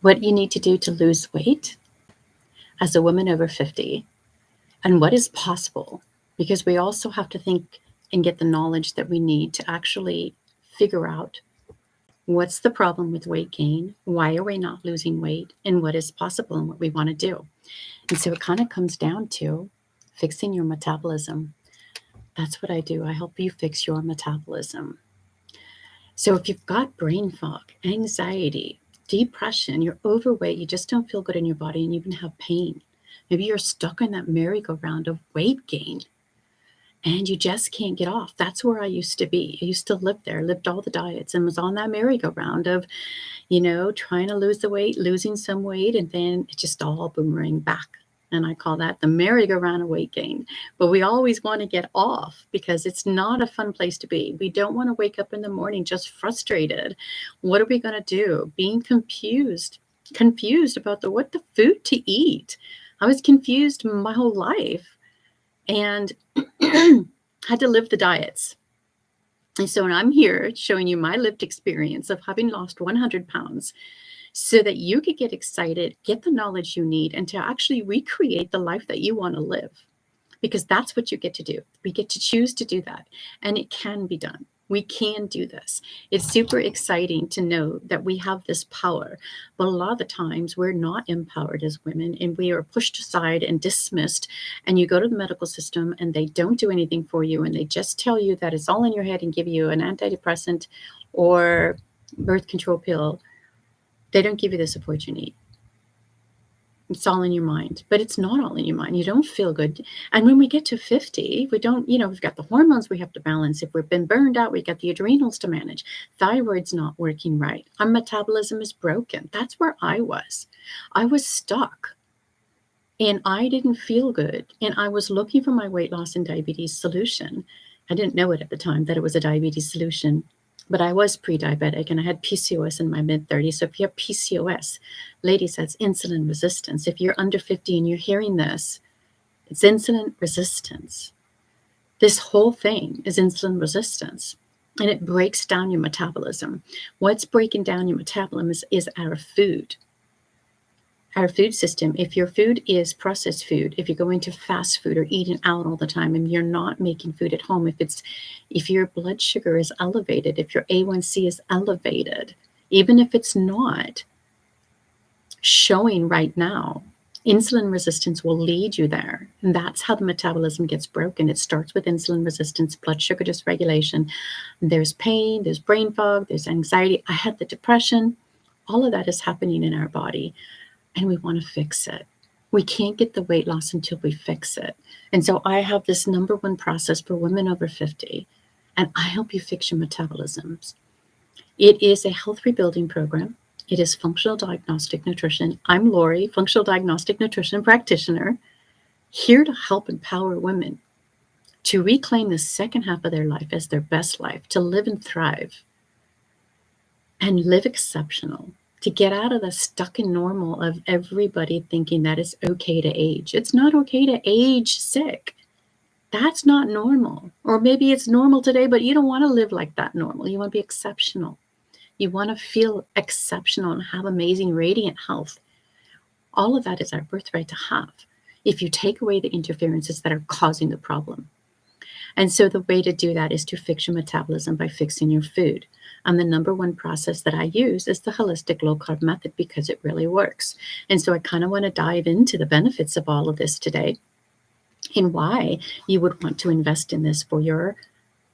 what you need to do to lose weight as a woman over 50 and what is possible, because we also have to think and get the knowledge that we need to actually figure out what's the problem with weight gain, why are we not losing weight, and what is possible and what we want to do. And so it kind of comes down to fixing your metabolism. That's what I do. I help you fix your metabolism. So if you've got brain fog, anxiety, depression, you're overweight, you just don't feel good in your body, and you even have pain. Maybe you're stuck in that merry-go-round of weight gain and you just can't get off. That's where I used to be. I used to live there, lived all the diets, and was on that merry-go-round of, trying to lose the weight, losing some weight, and then it just all boomerang back. And I call that the merry-go-round of weight gain. But we always want to get off because it's not a fun place to be. We don't want to wake up in the morning just frustrated. What are we going to do? Being confused about what the food to eat. I was confused my whole life and had to live the diets. And so I'm here showing you my lived experience of having lost 100 pounds so that you could get excited, get the knowledge you need, and to actually recreate the life that you want to live. Because that's what you get to do. We get to choose to do that. And it can be done. We can do this. It's super exciting to know that we have this power. But a lot of the times we're not empowered as women and we are pushed aside and dismissed. And you go to the medical system and they don't do anything for you. And they just tell you that it's all in your head and give you an antidepressant or birth control pill. They don't give you the support you need. It's all in your mind, but it's not all in your mind. You don't feel good. And when we get to 50, we don't, we've got the hormones we have to balance. If we've been burned out, we've got the adrenals to manage. Thyroid's not working right. Our metabolism is broken. That's where I was. I was stuck and I didn't feel good. And I was looking for my weight loss and diabetes solution. I didn't know it at the time that it was a diabetes solution. But I was pre-diabetic and I had PCOS in my mid-30s. So if you have PCOS, ladies, that's insulin resistance. If you're under 50 and you're hearing this, it's insulin resistance. This whole thing is insulin resistance, and it breaks down your metabolism. What's breaking down your metabolism is our food. Our food system. If your food is processed food, if you're going to fast food or eating out all the time and you're not making food at home, if your blood sugar is elevated, if your A1C is elevated, even if it's not showing right now, insulin resistance will lead you there. And that's how the metabolism gets broken. It starts with insulin resistance, blood sugar dysregulation. There's pain, there's brain fog, there's anxiety. I had the depression. All of that is happening in our body. And we want to fix it. We can't get the weight loss until we fix it. And so I have this number one process for women over 50, and I help you fix your metabolisms. It is a health rebuilding program. It is functional diagnostic nutrition. I'm Lori, functional diagnostic nutrition practitioner, here to help empower women to reclaim the second half of their life as their best life, to live and thrive and live exceptional. To get out of the stuck in normal of everybody thinking that it's okay to age. It's not okay to age sick. That's not normal. Or maybe it's normal today, but you don't want to live like that normal. You want to be exceptional. You want to feel exceptional and have amazing, radiant health. All of that is our birthright to have if you take away the interferences that are causing the problem. And so the way to do that is to fix your metabolism by fixing your food. And the number one process that I use is the holistic low carb method because it really works. And so I kind of want to dive into the benefits of all of this today and why you would want to invest in this for your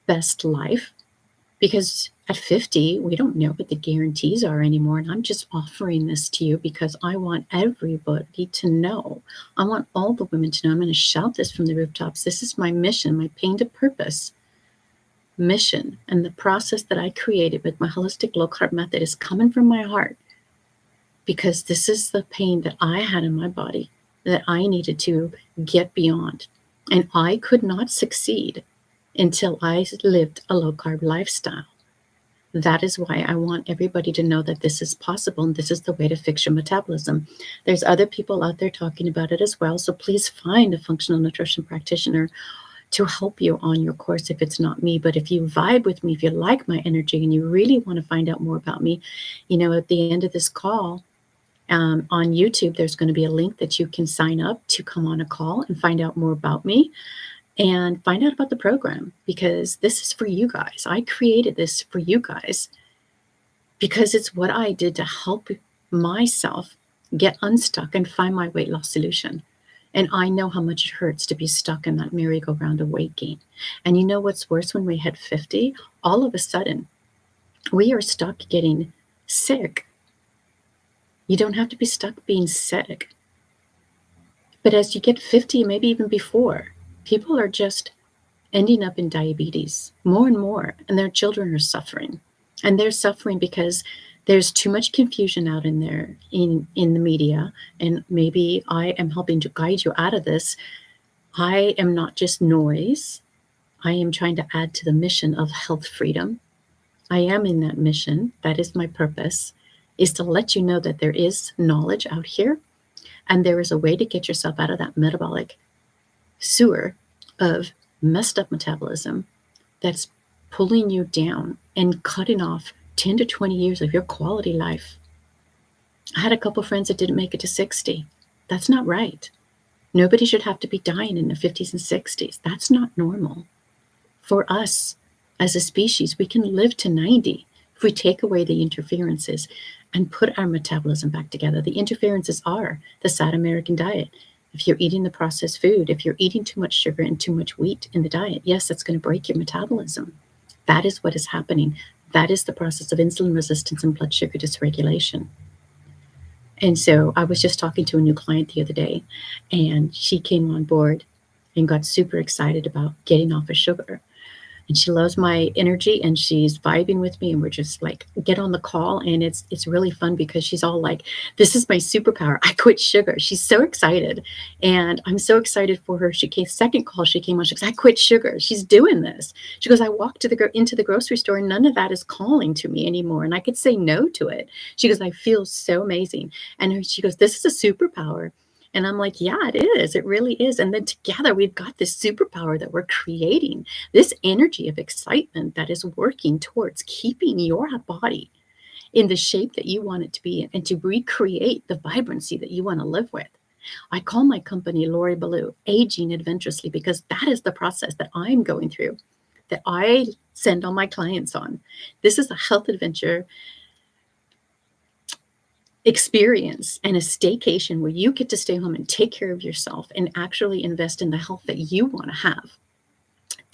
best life. Because at 50, we don't know what the guarantees are anymore. And I'm just offering this to you because I want everybody to know. I want all the women to know. I'm going to shout this from the rooftops. This is my mission, my pain to purpose mission. And the process that I created with my holistic low carb method is coming from my heart because this is the pain that I had in my body that I needed to get beyond. And I could not succeed until I lived a low carb lifestyle. That is why I want everybody to know that this is possible and this is the way to fix your metabolism. There's other people out there talking about it as well. So please find a functional nutrition practitioner to help you on your course if it's not me. But if you vibe with me, if you like my energy and you really want to find out more about me, at the end of this call, On YouTube, there's going to be a link that you can sign up to come on a call and find out more about me and find out about the program, because this is for you guys. I created this for you guys because it's what I did to help myself get unstuck and find my weight loss solution. And I know how much it hurts to be stuck in that merry-go-round of weight gain. And you know what's worse? When we hit 50, all of a sudden, we are stuck getting sick. You don't have to be stuck being sick. But as you get 50, maybe even before, people are just ending up in diabetes more and more, and their children are suffering. And they're suffering because there's too much confusion out in there in the media. And maybe I am helping to guide you out of this. I am not just noise. I am trying to add to the mission of health freedom. I am in that mission. That is my purpose, is to let you know that there is knowledge out here, and there is a way to get yourself out of that metabolic sewer of messed up metabolism that's pulling you down and cutting off 10 to 20 years of your quality life. I had a couple friends that didn't make it to 60. That's not right. Nobody should have to be dying in their 50s and 60s. That's not normal. For us as a species, we can live to 90 if we take away the interferences and put our metabolism back together. The interferences are the sad American diet. If you're eating the processed food, if you're eating too much sugar and too much wheat in the diet, yes, that's going to break your metabolism. That is what is happening. That is the process of insulin resistance and blood sugar dysregulation. And so I was just talking to a new client the other day, and she came on board and got super excited about getting off of sugar. And she loves my energy, and she's vibing with me, and we're just like, get on the call. And it's really fun because she's all like, this is my superpower. I quit sugar. She's so excited. And I'm so excited for her. She came, second call, she came on, she goes, I quit sugar. She's doing this. She goes, I walked into the grocery store and none of that is calling to me anymore. And I could say no to it. She goes, I feel so amazing. And she goes, this is a superpower. And I'm like, yeah, it is. It really is. And then together we've got this superpower that we're creating, this energy of excitement that is working towards keeping your body in the shape that you want it to be in and to recreate the vibrancy that you want to live with. I call my company Lori Ballou, Aging Adventurously, because that is the process that I'm going through, that I send all my clients on. This is a health adventure experience and a staycation where you get to stay home and take care of yourself and actually invest in the health that you want to have.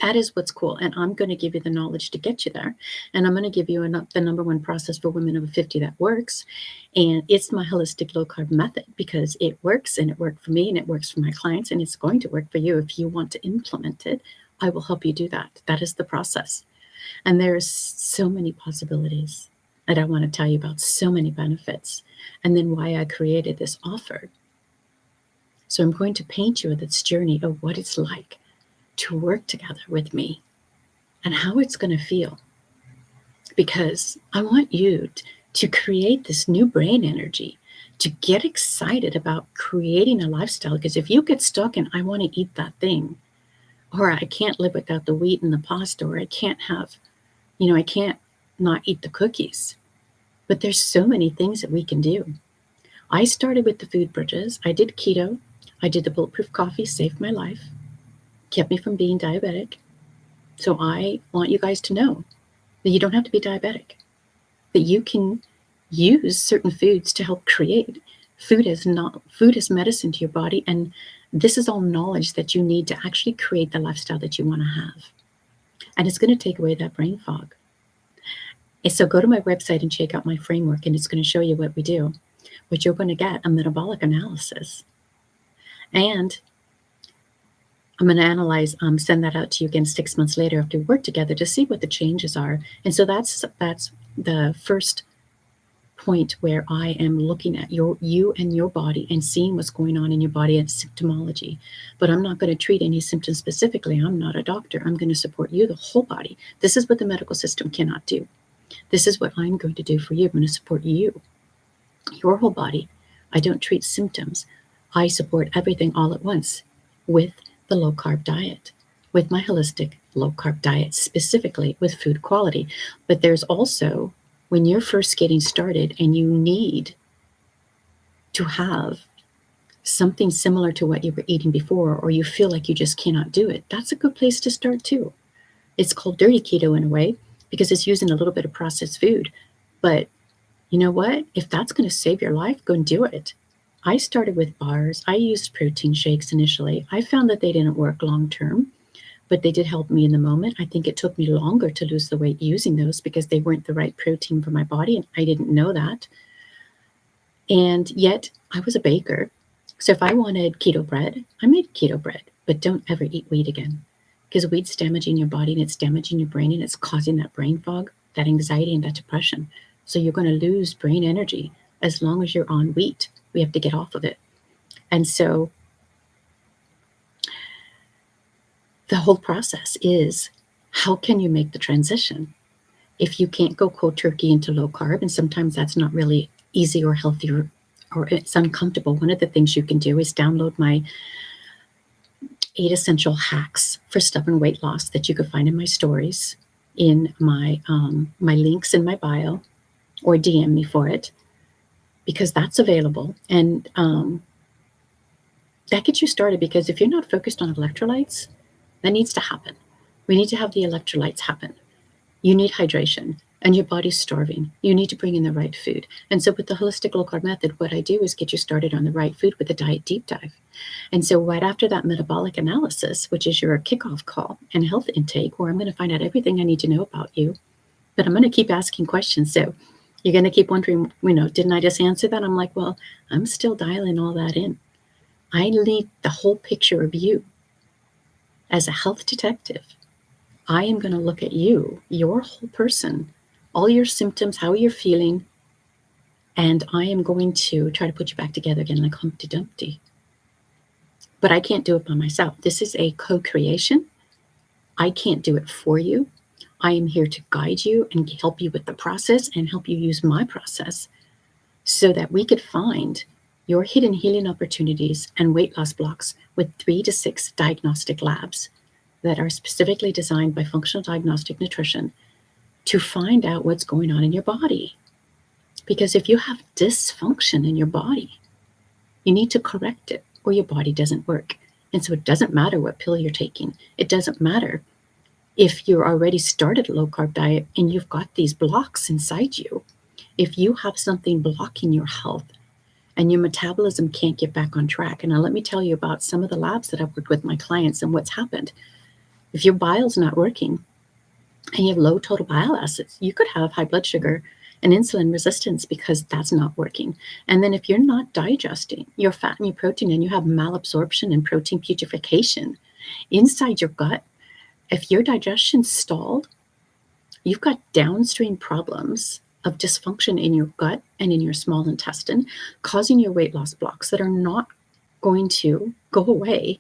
That is what's cool. And I'm going to give you the knowledge to get you there. And I'm going to give you the number one process for women over 50 that works. And it's my holistic low carb method, because it works, and it worked for me, and it works for my clients, and it's going to work for you. If you want to implement it, I will help you do that. That is the process. And there's so many possibilities that I want to tell you about, so many benefits, and then why I created this offer. So I'm going to paint you this journey of what it's like to work together with me and how it's going to feel. Because I want you to create this new brain energy, to get excited about creating a lifestyle. Because if you get stuck in, I want to eat that thing, or I can't live without the wheat and the pasta, or I can't have, I can't not eat the cookies. But there's so many things that we can do. I started with the food bridges. I did keto. I did the bulletproof coffee, saved my life, kept me from being diabetic. So I want you guys to know that you don't have to be diabetic, that you can use certain foods to help create. Food is medicine to your body. And this is all knowledge that you need to actually create the lifestyle that you want to have. And it's going to take away that brain fog. And so go to my website and check out my framework, and it's going to show you what we do. But you're going to get a metabolic analysis. And I'm going to send that out to you again 6 months later after we work together to see what the changes are. And so that's the first point where I am looking at you and your body and seeing what's going on in your body and symptomology. But I'm not going to treat any symptoms specifically. I'm not a doctor. I'm going to support you, the whole body. This is what the medical system cannot do. This is what I'm going to do for you. I'm going to support you, your whole body. I don't treat symptoms. I support everything all at once with the low carb diet, with my holistic low carb diet, specifically with food quality. But there's also, when you're first getting started and you need to have something similar to what you were eating before, or you feel like you just cannot do it, that's a good place to start too. It's called dirty keto in a way because it's using a little bit of processed food. But you know what? If that's going to save your life, go and do it. I started with bars. I used protein shakes initially. I found that they didn't work long term, but they did help me in the moment. I think it took me longer to lose the weight using those because they weren't the right protein for my body, and I didn't know that. And yet, I was a baker. So if I wanted keto bread, I made keto bread, but don't ever eat wheat again because wheat's damaging your body and it's damaging your brain and it's causing that brain fog, that anxiety, and that depression. So you're going to lose brain energy as long as you're on wheat. We have to get off of it. And so the whole process is, how can you make the transition? If you can't go cold turkey into low carb, and sometimes that's not really easy or healthy, or it's uncomfortable, one of the things you can do is download my 8 essential hacks for stubborn weight loss that you can find in my stories, in my links in my bio, or DM me for it, because that's available. And that gets you started, because if you're not focused on electrolytes, that needs to happen. We need to have the electrolytes happen. You need hydration, and your body's starving. You need to bring in the right food. And so with the holistic low carb method, what I do is get you started on the right food with a diet deep dive. And so right after that metabolic analysis, which is your kickoff call and health intake, where I'm going to find out everything I need to know about you, but I'm going to keep asking questions. So you're going to keep wondering, didn't I just answer that? I'm like, well, I'm still dialing all that in. I need the whole picture of you as a health detective. I am going to look at you, your whole person, all your symptoms, how you're feeling, and I am going to try to put you back together again like Humpty Dumpty. But I can't do it by myself. This is a co-creation. I can't do it for you. I am here to guide you and help you with the process and help you use my process so that we could find your hidden healing opportunities and weight loss blocks with 3 to 6 diagnostic labs that are specifically designed by functional diagnostic nutrition to find out what's going on in your body. Because if you have dysfunction in your body, you need to correct it or your body doesn't work. And so it doesn't matter what pill you're taking. It doesn't matter if you're already started a low carb diet and you've got these blocks inside you. If you have something blocking your health and your metabolism can't get back on track. And now let me tell you about some of the labs that I've worked with my clients and what's happened. If your bile's not working and you have low total bile acids, you could have high blood sugar and insulin resistance because that's not working. And then if you're not digesting your fat and your protein and you have malabsorption and protein putrefaction inside your gut, if your digestion's stalled, you've got downstream problems of dysfunction in your gut and in your small intestine, causing your weight loss blocks that are not going to go away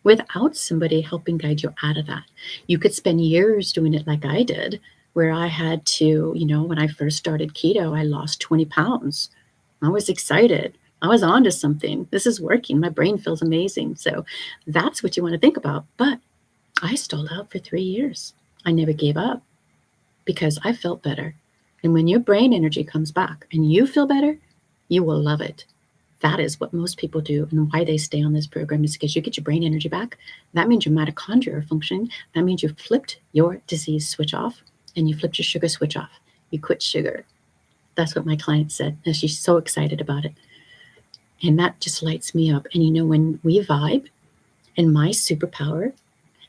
without somebody helping guide you out of that. You could spend years doing it like I did, where I had to, when I first started keto, I lost 20 pounds. I was excited. I was onto something. This is working. My brain feels amazing. So that's what you want to think about. But I stalled out for 3 years. I never gave up because I felt better. And when your brain energy comes back and you feel better, you will love it. That is what most people do, and why they stay on this program is because you get your brain energy back. That means your mitochondria are functioning. That means you've flipped your disease switch off and you flipped your sugar switch off. You quit sugar. That's what my client said, and she's so excited about it. And that just lights me up. And when we vibe and my superpower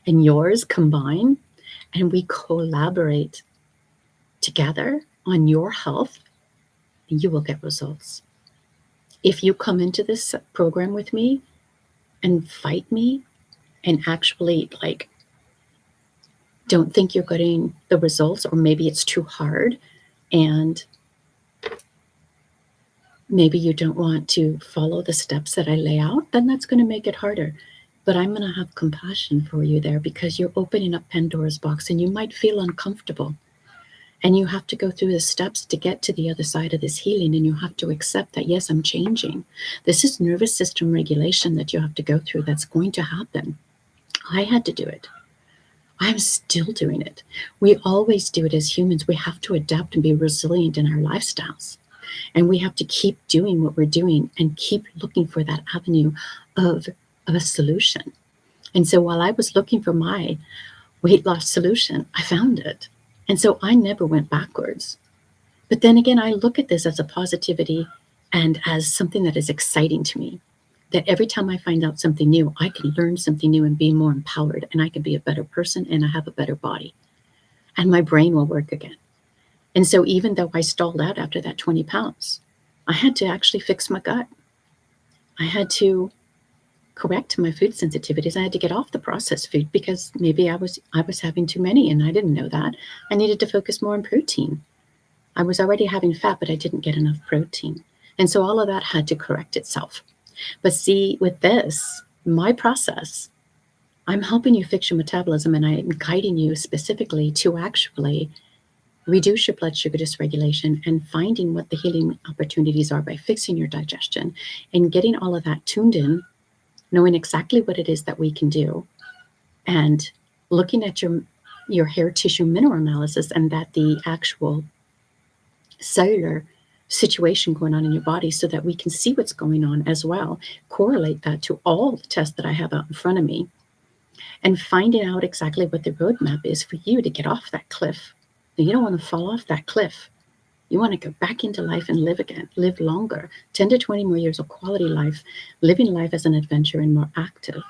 and yours combine and we collaborate together on your health, you will get results. If you come into this program with me and fight me and actually don't think you're getting the results, or maybe it's too hard and maybe you don't want to follow the steps that I lay out, then that's going to make it harder. But I'm going to have compassion for you there because you're opening up Pandora's box and you might feel uncomfortable. And you have to go through the steps to get to the other side of this healing. And you have to accept that, yes, I'm changing. This is nervous system regulation that you have to go through. That's going to happen. I had to do it. I'm still doing it. We always do it as humans. We have to adapt and be resilient in our lifestyles. And we have to keep doing what we're doing and keep looking for that avenue of a solution. And so while I was looking for my weight loss solution, I found it. And so I never went backwards. But then again, I look at this as a positivity and as something that is exciting to me. That every time I find out something new, I can learn something new and be more empowered, and I can be a better person, and I have a better body. And my brain will work again. And so even though I stalled out after that 20 pounds, I had to actually fix my gut. I had to correct my food sensitivities. I had to get off the processed food because maybe I was having too many and I didn't know that. I needed to focus more on protein. I was already having fat, but I didn't get enough protein. And so all of that had to correct itself. But see, with this, my process, I'm helping you fix your metabolism, and I'm guiding you specifically to actually reduce your blood sugar dysregulation and finding what the healing opportunities are by fixing your digestion and getting all of that tuned in, knowing exactly what it is that we can do, and looking at your hair tissue mineral analysis and that the actual cellular situation going on in your body so that we can see what's going on as well, correlate that to all the tests that I have out in front of me, and finding out exactly what the roadmap is for you to get off that cliff. Now, you don't want to fall off that cliff. You want to go back into life and live again, live longer, 10 to 20 more years of quality life, living life as an adventure and more active.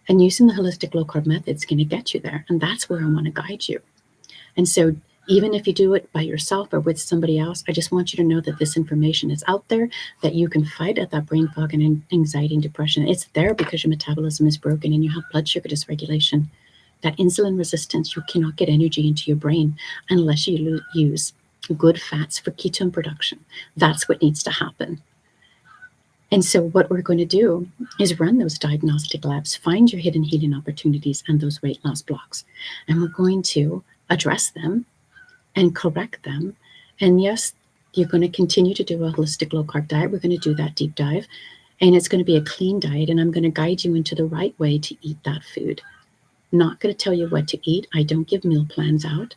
And using the holistic low carb method is going to get you there. And that's where I want to guide you. And so even if you do it by yourself or with somebody else, I just want you to know that this information is out there, that you can fight at that brain fog and anxiety and depression. It's there because your metabolism is broken and you have blood sugar dysregulation. That insulin resistance, you cannot get energy into your brain unless you use good fats for ketone production. That's what needs to happen. And so what we're going to do is run those diagnostic labs, find your hidden healing opportunities and those weight loss blocks. And we're going to address them and correct them. And yes, you're going to continue to do a holistic low carb diet. We're going to do that deep dive. And it's going to be a clean diet. And I'm going to guide you into the right way to eat that food. Not going to tell you what to eat. I don't give meal plans out.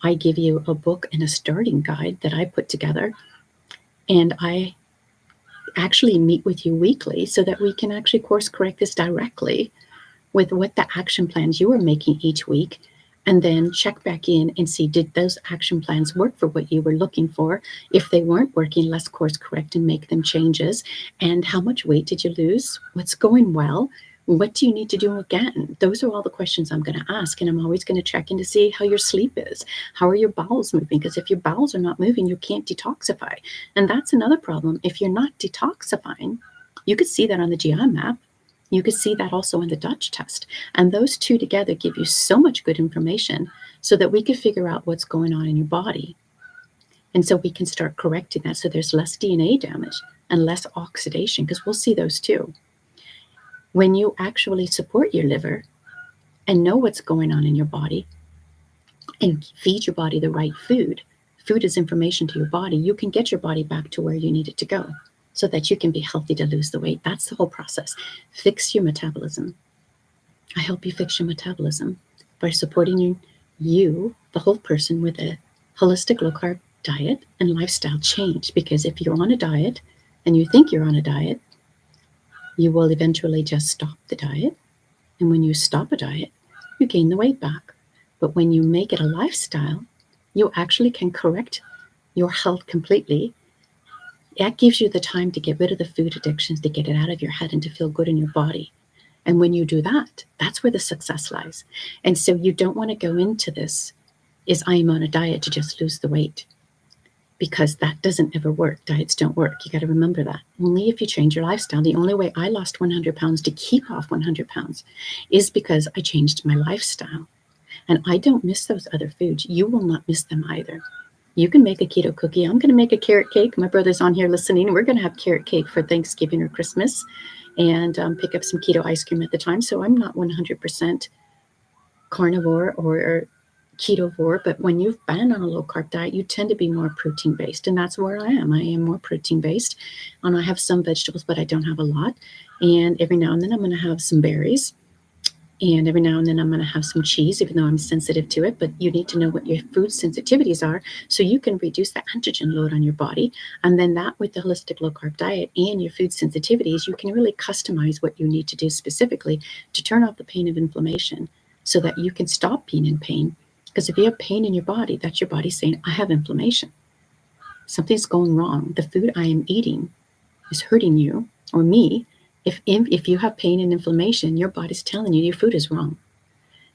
I give you a book and a starting guide that I put together. And I actually meet with you weekly so that we can actually course correct this directly with what the action plans you are making each week, and then check back in and see, did those action plans work for what you were looking for? If they weren't working, let's course correct and make them changes. And how much weight did you lose? What's going well? What do you need to do again? Those are all the questions I'm going to ask. And I'm always going to check in to see how your sleep is. How are your bowels moving? Because if your bowels are not moving, you can't detoxify. And that's another problem. If you're not detoxifying, you could see that on the GI map. You could see that also in the Dutch test. And those two together give you so much good information so that we can figure out what's going on in your body. And so we can start correcting that so there's less DNA damage and less oxidation, because we'll see those too. When you actually support your liver and know what's going on in your body and feed your body the right food, food is information to your body, you can get your body back to where you need it to go so that you can be healthy to lose the weight. That's the whole process. Fix your metabolism. I help you fix your metabolism by supporting you, the whole person, with a holistic low carb diet and lifestyle change. Because if you're on a diet and you think you're on a diet, you will eventually just stop the diet. And when you stop a diet, you gain the weight back. But when you make it a lifestyle, you actually can correct your health completely. That gives you the time to get rid of the food addictions, to get it out of your head and to feel good in your body. And when you do that, that's where the success lies. And so you don't want to go into this is I'm on a diet to just lose the weight, because that doesn't ever work. Diets don't work. You got to remember that. Only if you change your lifestyle. The only way I lost 100 pounds to keep off 100 pounds is because I changed my lifestyle. And I don't miss those other foods. You will not miss them either. You can make a keto cookie. I'm going to make a carrot cake. My brother's on here listening. We're going to have carrot cake for Thanksgiving or Christmas, and pick up some keto ice cream at the time. So I'm not 100% carnivore or ketovore, but when you've been on a low carb diet, you tend to be more protein based, and that's where I am. I am more protein based, and I have some vegetables, but I don't have a lot. And every now and then I'm going to have some berries And every now and then I'm going to have some cheese, even though I'm sensitive to it. But you need to know what your food sensitivities are so you can reduce the antigen load on your body. And then that, with the holistic low carb diet and your food sensitivities, you can really customize what you need to do specifically to turn off the pain of inflammation so that you can stop being in pain. Because if you have pain in your body, that's your body saying, I have inflammation. Something's going wrong. The food I am eating is hurting you or me. If you have pain and inflammation, your body's telling you your food is wrong.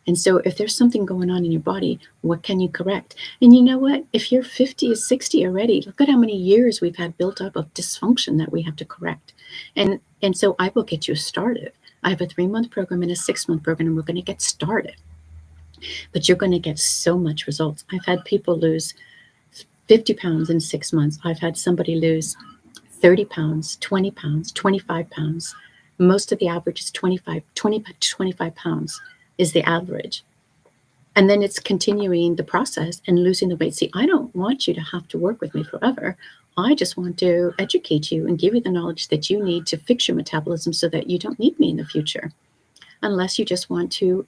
And so if there's something going on in your body, what can you correct? And you know what? If you're 50 or 60 already, look at how many years we've had built up of dysfunction that we have to correct. And so I will get you started. I have a 3-month program and a 6-month program, and we're going to get started. But you're going to get so much results. I've had people lose 50 pounds in 6 months. I've had somebody lose 30 pounds, 20 pounds, 25 pounds. Most of the average is 20 to 25 pounds is the average. And then it's continuing the process and losing the weight. See, I don't want you to have to work with me forever. I just want to educate you and give you the knowledge that you need to fix your metabolism so that you don't need me in the future. Unless you just want to,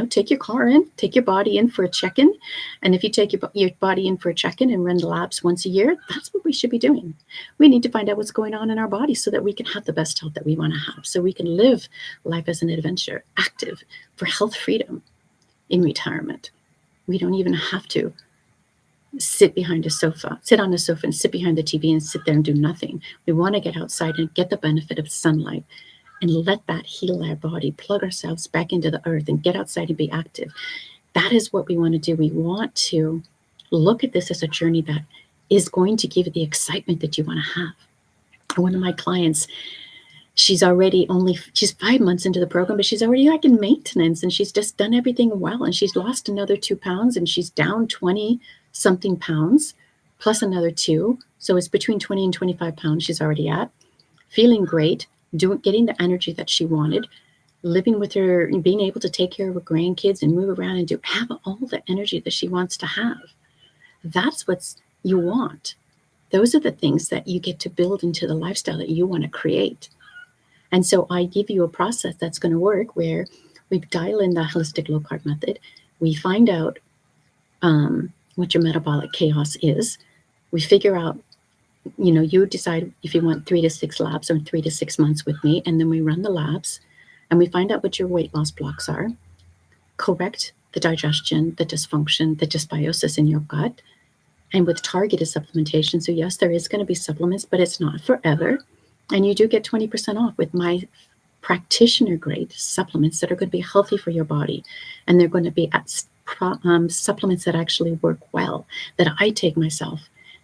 take your body in for a check-in. And if you take your body in for a check-in and run the labs once a year, that's what we should be doing. We need to find out what's going on in our body so that we can have the best health that we want to have, so we can live life as an adventure, active, for health freedom in retirement. We don't even have to sit on the sofa and sit behind the TV and sit there and do nothing. We want to get outside and get the benefit of sunlight and let that heal our body, plug ourselves back into the earth and get outside and be active. That is what we want to do. We want to look at this as a journey that is going to give you the excitement that you want to have. One of my clients, she's 5 months into the program, but she's already like in maintenance, and she's just done everything well. And she's lost another 2 pounds, and she's down 20 something pounds plus another 2. So it's between 20 and 25 pounds she's already at, feeling great, getting the energy that she wanted, living with her, being able to take care of her grandkids and move around and have all the energy that she wants to have. That's what you want. Those are the things that you get to build into the lifestyle that you want to create. And so I give you a process that's going to work where we dial in the holistic low carb method. We find out what your metabolic chaos is. We figure out, you decide if you want 3 to 6 labs or 3 to 6 months with me. And then we run the labs and we find out what your weight loss blocks are, correct the digestion, the dysfunction, the dysbiosis in your gut, and with targeted supplementation. So yes, there is going to be supplements, but it's not forever. And you do get 20% off with my practitioner grade supplements that are going to be healthy for your body. And they're going to be supplements that actually work well, that I take myself,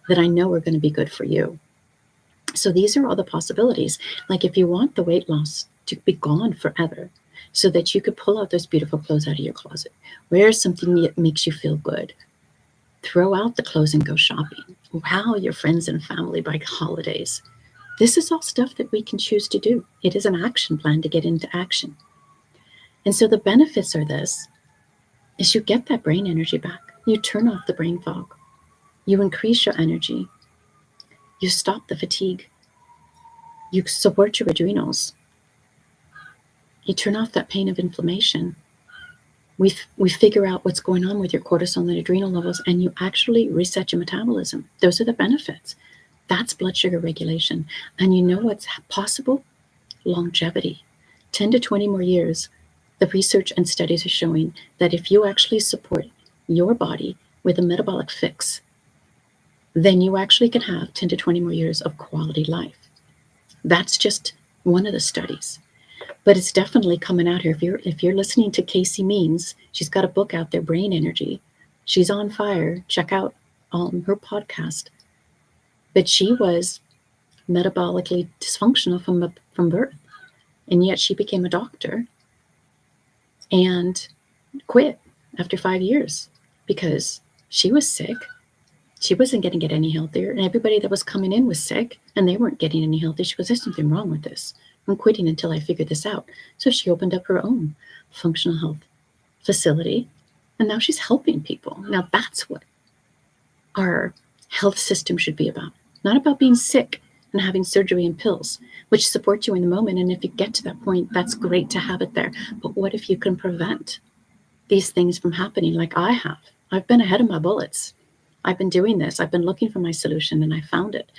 that I know are going to be good for you. So these are all the possibilities. Like if you want the weight loss to be gone forever, so that you could pull out those beautiful clothes out of your closet, wear something that makes you feel good, throw out the clothes and go shopping, wow your friends and family by holidays. This is all stuff that we can choose to do. It is an action plan to get into action. And so the benefits are this, is you get that brain energy back. You turn off the brain fog. You increase your energy. You stop the fatigue. You support your adrenals. You turn off that pain of inflammation. We figure out what's going on with your cortisol and adrenal levels, and you actually reset your metabolism. Those are the benefits. That's blood sugar regulation. And you know what's possible? Longevity. 10 to 20 more years. The research and studies are showing that if you actually support your body with a metabolic fix, then you actually can have 10 to 20 more years of quality life. That's just one of the studies. But it's definitely coming out here. If you're listening to Casey Means, she's got a book out there, Brain Energy. She's on fire. Check out her podcast. But she was metabolically dysfunctional from birth. And yet she became a doctor and quit after 5 years because she was sick. She wasn't going to get any healthier. And everybody that was coming in was sick and they weren't getting any healthier. She goes, there's something wrong with this. I'm quitting until I figure this out. So she opened up her own functional health facility. And now she's helping people. Now that's what our health system should be about. Not about being sick, and having surgery and pills, which support you in the moment. And if you get to that point, that's great to have it there. But what if you can prevent these things from happening like I have? I've been ahead of my bullets. I've been doing this. I've been looking for my solution and I found it.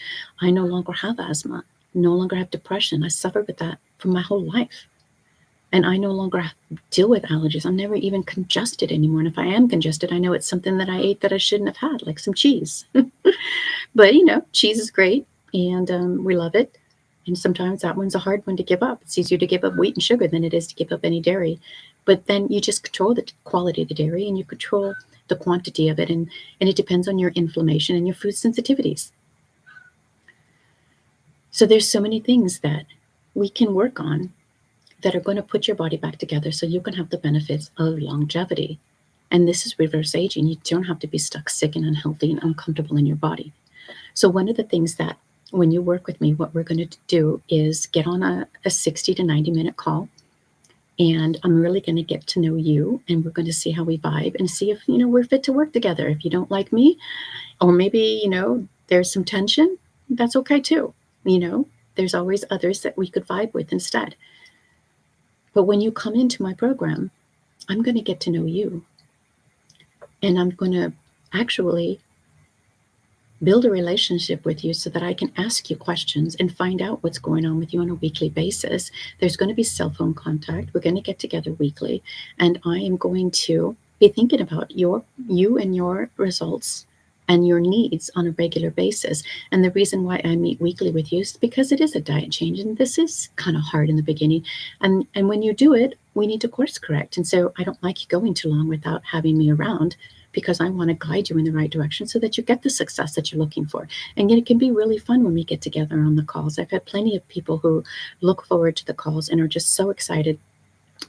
I no longer have asthma, no longer have depression. I suffered with that for my whole life. And I no longer have to deal with allergies. I'm never even congested anymore. And if I am congested, I know it's something that I ate that I shouldn't have had, like some cheese. But, cheese is great and we love it. And sometimes that one's a hard one to give up. It's easier to give up wheat and sugar than it is to give up any dairy. But then you just control the quality of the dairy and you control the quantity of it. And it depends on your inflammation and your food sensitivities. So there's so many things that we can work on that are going to put your body back together so you can have the benefits of longevity. And this is reverse aging. You don't have to be stuck sick and unhealthy and uncomfortable in your body. So one of the things that when you work with me, what we're going to do is get on a 60 to 90 minute call. And I'm really going to get to know you and we're going to see how we vibe and see if, we're fit to work together. If you don't like me, or maybe, there's some tension, that's okay too. There's always others that we could vibe with instead. But when you come into my program, I'm going to get to know you. And I'm going to actually build a relationship with you so that I can ask you questions and find out what's going on with you on a weekly basis. There's going to be cell phone contact. We're going to get together weekly. And I am going to be thinking about you and your results and your needs on a regular basis. And the reason why I meet weekly with you is because it is a diet change. And this is kind of hard in the beginning. And when you do it, we need to course correct. And so I don't like you going too long without having me around because I want to guide you in the right direction so that you get the success that you're looking for. And it can be really fun when we get together on the calls. I've had plenty of people who look forward to the calls and are just so excited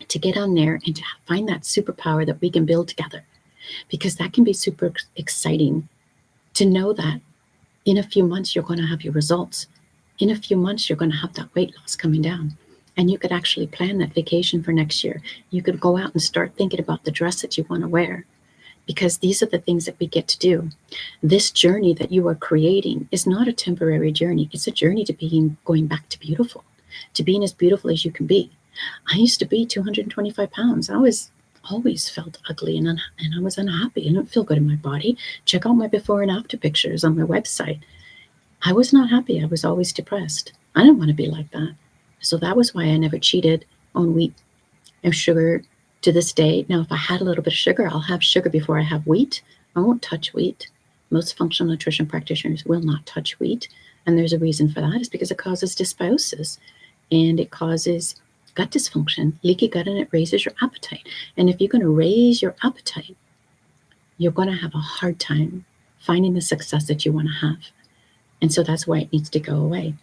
to get on there and to find that superpower that we can build together, because that can be super exciting to know that in a few months, you're going to have your results. In a few months, you're going to have that weight loss coming down. And you could actually plan that vacation for next year. You could go out and start thinking about the dress that you want to wear, because these are the things that we get to do. This journey that you are creating is not a temporary journey. It's a journey to going back to beautiful, to being as beautiful as you can be. I used to be 225 pounds. I always felt ugly and I was unhappy. I didn't feel good in my body. Check out my before and after pictures on my website. I was not happy. I was always depressed. I didn't want to be like that. So that was why I never cheated on wheat and sugar to this day. Now, if I had a little bit of sugar, I'll have sugar before I have wheat. I won't touch wheat. Most functional nutrition practitioners will not touch wheat. And there's a reason for that. It's because it causes dysbiosis and it causes gut dysfunction, leaky gut, and it raises your appetite. And if you're going to raise your appetite, you're going to have a hard time finding the success that you want to have. And so that's why it needs to go away.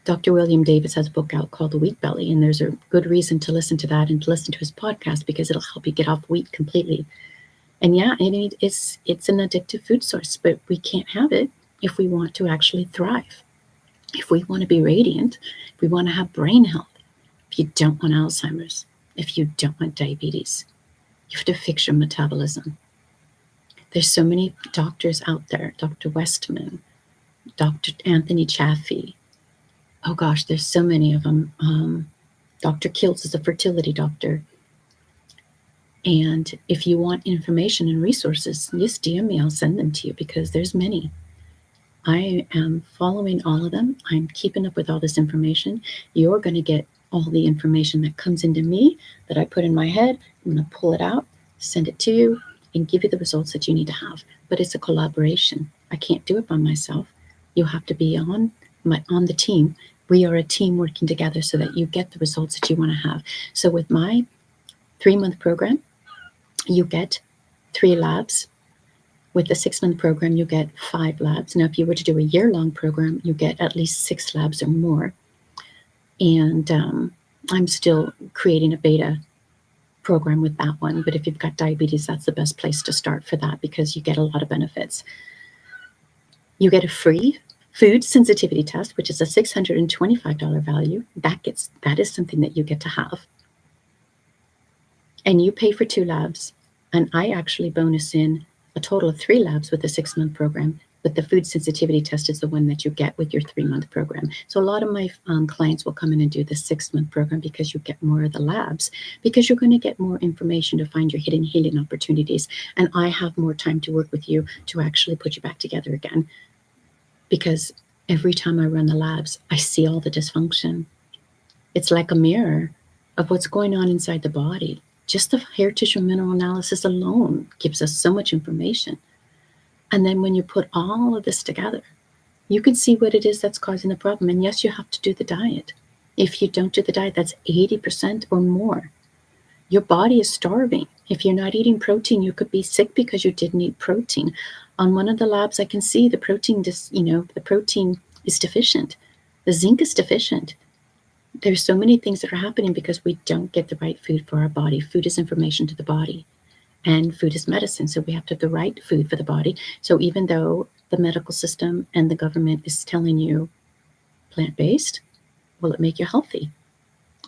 Dr. William Davis has a book out called The Wheat Belly, and there's a good reason to listen to that and to listen to his podcast because it'll help you get off wheat completely. And yeah, it's an addictive food source, but we can't have it if we want to actually thrive. If we want to be radiant, if we want to have brain health, if you don't want Alzheimer's, if you don't want diabetes, you have to fix your metabolism. There's so many doctors out there, Dr. Westman, Dr. Anthony Chaffee. Oh gosh, there's so many of them. Dr. Kiltz is a fertility doctor. And if you want information and resources, just DM me, I'll send them to you because there's many. I am following all of them. I'm keeping up with all this information. You're going to get all the information that comes into me that I put in my head. I'm going to pull it out, send it to you, and give you the results that you need to have. But it's a collaboration. I can't do it by myself. You have to be on the team. We are a team working together so that you get the results that you want to have. So with my 3-month program, you get 3 labs. With the 6-month program, you get 5 labs. Now, if you were to do a year-long program, you get at least 6 labs or more. And I'm still creating a beta program with that one. But if you've got diabetes, that's the best place to start for that because you get a lot of benefits. You get a free food sensitivity test, which is a $625 value. That is something that you get to have. And you pay for 2 labs. And I actually bonus in a total of 3 labs with the 6-month program But the food sensitivity test is the one that you get with your 3-month program. So a lot of my clients will come in and do the 6-month program because you get more of the labs, because you're going to get more information to find your hidden healing opportunities. And I have more time to work with you to actually put you back together again. Because every time I run the labs, I see all the dysfunction. It's like a mirror of what's going on inside the body. Just the hair tissue mineral analysis alone gives us so much information. And then when you put all of this together, you can see what it is that's causing the problem. And yes, you have to do the diet. If you don't do the diet, that's 80% or more. Your body is starving. If you're not eating protein, you could be sick because you didn't eat protein. On one of the labs, I can see the protein, the protein is deficient. The zinc is deficient. There's so many things that are happening because we don't get the right food for our body. Food is information to the body, and food is medicine. So we have to have the right food for the body. So even though the medical system and the government is telling you plant-based, will it make you healthy?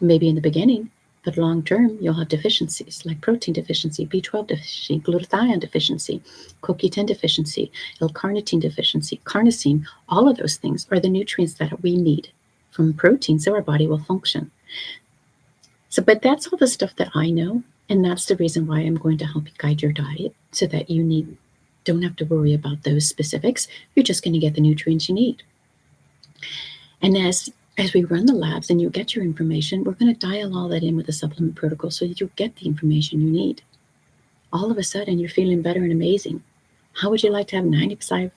Maybe in the beginning, but long term, you'll have deficiencies like protein deficiency, B12 deficiency, glutathione deficiency, CoQ10 deficiency, L-carnitine deficiency, carnosine. All of those things are the nutrients that we need from protein so our body will function. So, but that's all the stuff that I know, and that's the reason why I'm going to help you guide your diet so that you don't have to worry about those specifics. You're just going to get the nutrients you need. And as we run the labs and you get your information, we're going to dial all that in with a supplement protocol so that you get the information you need. All of a sudden, you're feeling better and amazing. How would you like to have 95%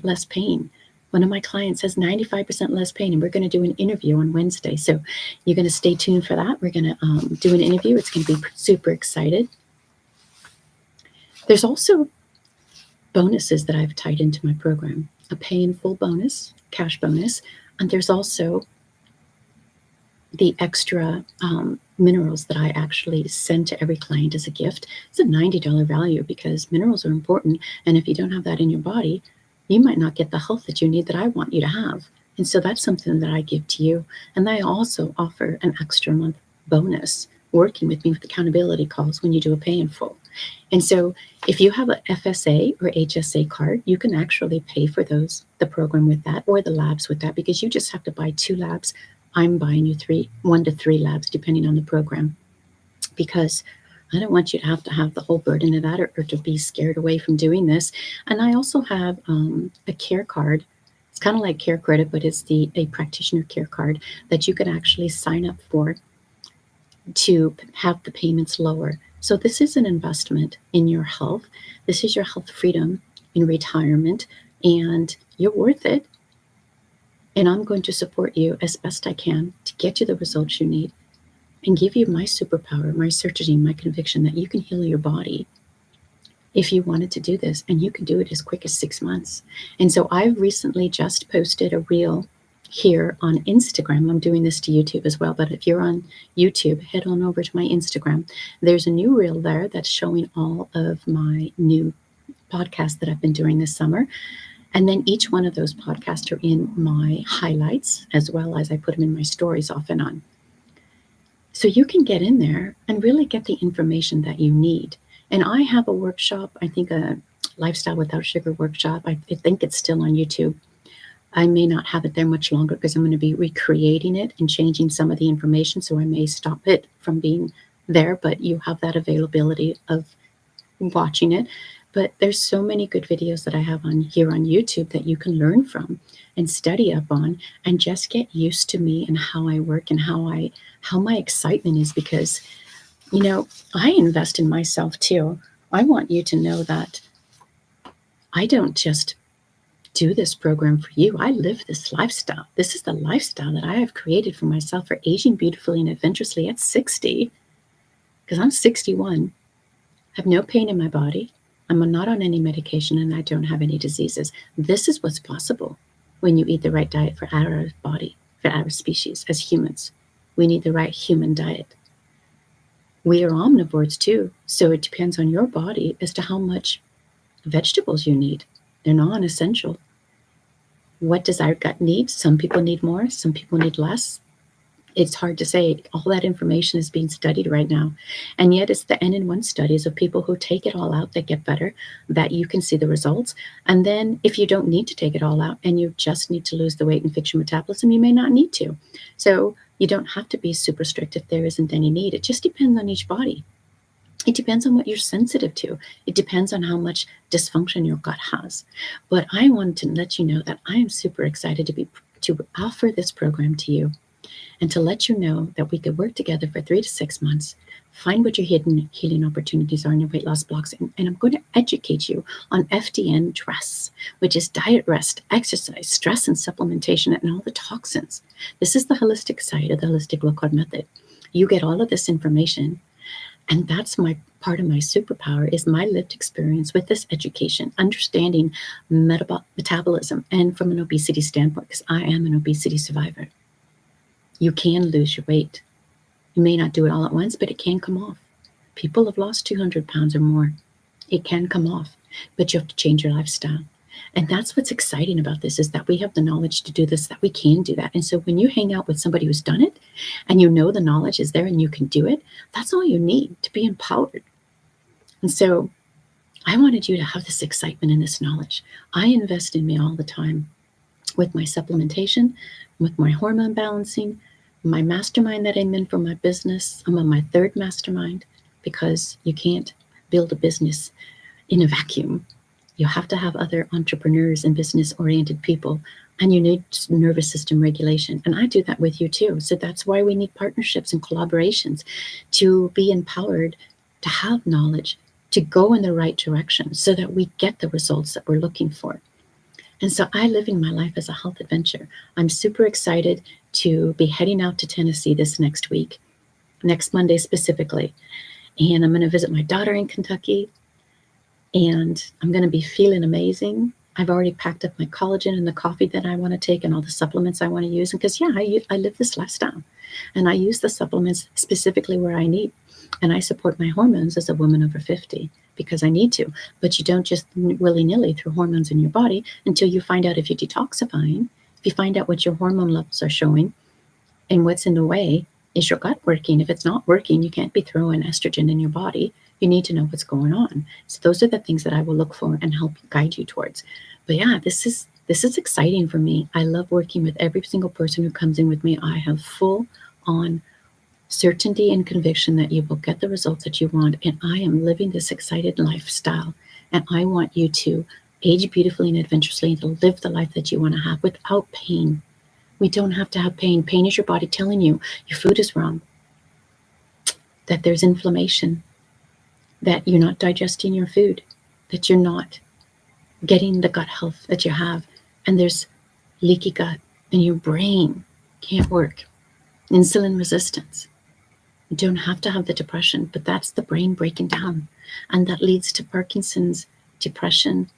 less pain? One of my clients has 95% less pain, and we're going to do an interview on Wednesday. So you're going to stay tuned for that. We're going to do an interview. It's going to be super excited. There's also bonuses that I've tied into my program, a pay in full bonus, cash bonus, and there's also the extra minerals that I actually send to every client as a gift. It's a $90 value because minerals are important, and if you don't have that in your body, you might not get the health that you need that I want you to have. And so that's something that I give to you. And I also offer an extra month bonus working with me with accountability calls when you do a pay in full. And so if you have a FSA or HSA card, you can actually pay for the program with that or the labs with that, because you just have to buy 2 labs. I'm buying you 1 to 3 labs, depending on the program, because I don't want you to have the whole burden of that or to be scared away from doing this. And I also have a care card. It's kind of like Care Credit, but it's a practitioner care card that you can actually sign up for to have the payments lower. So this is an investment in your health. This is your health freedom in retirement, and you're worth it. And I'm going to support you as best I can to get you the results you need and give you my superpower, my certainty, my conviction that you can heal your body if you wanted to do this, and you can do it as quick as 6 months. And so I've recently just posted a reel here on Instagram. I'm doing this to YouTube as well, but if you're on YouTube, head on over to my Instagram. There's a new reel there that's showing all of my new podcasts that I've been doing this summer. And then each one of those podcasts are in my highlights, as well as I put them in my stories off and on. So you can get in there and really get the information that you need. And I have a workshop, I think a Lifestyle Without Sugar workshop. I think it's still on YouTube. I may not have it there much longer because I'm going to be recreating it and changing some of the information. So I may stop it from being there, but you have that availability of watching it. But there's so many good videos that I have on here on YouTube that you can learn from and study up on and just get used to me and how I work and how my excitement is, because, I invest in myself too. I want you to know that I don't just do this program for you. I live this lifestyle. This is the lifestyle that I have created for myself for aging beautifully and adventurously at 60, because I'm 61. I have no pain in my body. I'm not on any medication, and I don't have any diseases. This is what's possible when you eat the right diet for our body, for our species as humans. We need the right human diet. We are omnivores too, so it depends on your body as to how much vegetables you need. They're non-essential. What does our gut need? Some people need more, some people need less. It's hard to say. All that information is being studied right now. And yet it's the N in 1 studies of people who take it all out that get better, that you can see the results. And then if you don't need to take it all out and you just need to lose the weight and fix your metabolism, you may not need to. So you don't have to be super strict if there isn't any need. It just depends on each body. It depends on what you're sensitive to. It depends on how much dysfunction your gut has. But I wanted to let you know that I am super excited to offer this program to you and to let you know that we could work together for 3 to 6 months, find what your hidden healing opportunities are in your weight loss blocks, and I'm going to educate you on FDN DRESS, which is diet, rest, exercise, stress, and supplementation, and all the toxins. This is the holistic side of the holistic low carb method. You get all of this information, and that's my part of my superpower, is my lived experience with this education, understanding metabolism, and from an obesity standpoint, because I am an obesity survivor. You can lose your weight. You may not do it all at once, but it can come off. People have lost 200 pounds or more. It can come off, but you have to change your lifestyle. And that's what's exciting about this, is that we have the knowledge to do this, that we can do that. And so when you hang out with somebody who's done it and you know the knowledge is there and you can do it, that's all you need to be empowered. And so I wanted you to have this excitement and this knowledge. I invest in me all the time with my supplementation, with my hormone balancing, my mastermind that I'm in for my business. I'm on my 3rd mastermind, because you can't build a business in a vacuum. You have to have other entrepreneurs and business-oriented people, and you need nervous system regulation. And I do that with you too. So that's why we need partnerships and collaborations, to be empowered, to have knowledge, to go in the right direction so that we get the results that we're looking for. And so I live in my life as a health adventure. I'm super excited to be heading out to Tennessee this next week, next Monday specifically. And I'm going to visit my daughter in Kentucky, and I'm going to be feeling amazing. I've already packed up my collagen and the coffee that I want to take and all the supplements I want to use. Because, I live this lifestyle, and I use the supplements specifically where I need. And I support my hormones as a woman over 50 because I need to. But you don't just willy-nilly throw hormones in your body until you find out if you're detoxifying, if you find out what your hormone levels are showing, and what's in the way. Is your gut working? If it's not working, you can't be throwing estrogen in your body. You need to know what's going on. So those are the things that I will look for and help guide you towards. But this is exciting for me. I love working with every single person who comes in with me. I have full on certainty and conviction that you will get the results that you want. And I am living this excited lifestyle. And I want you to age beautifully and adventurously, and to live the life that you want to have without pain. We don't have to have pain. Pain is your body telling you your food is wrong, that there's inflammation, that you're not digesting your food, that you're not getting the gut health that you have, and there's leaky gut, and your brain can't work. Insulin resistance. You don't have to have the depression, but that's the brain breaking down, and that leads to Parkinson's, depression,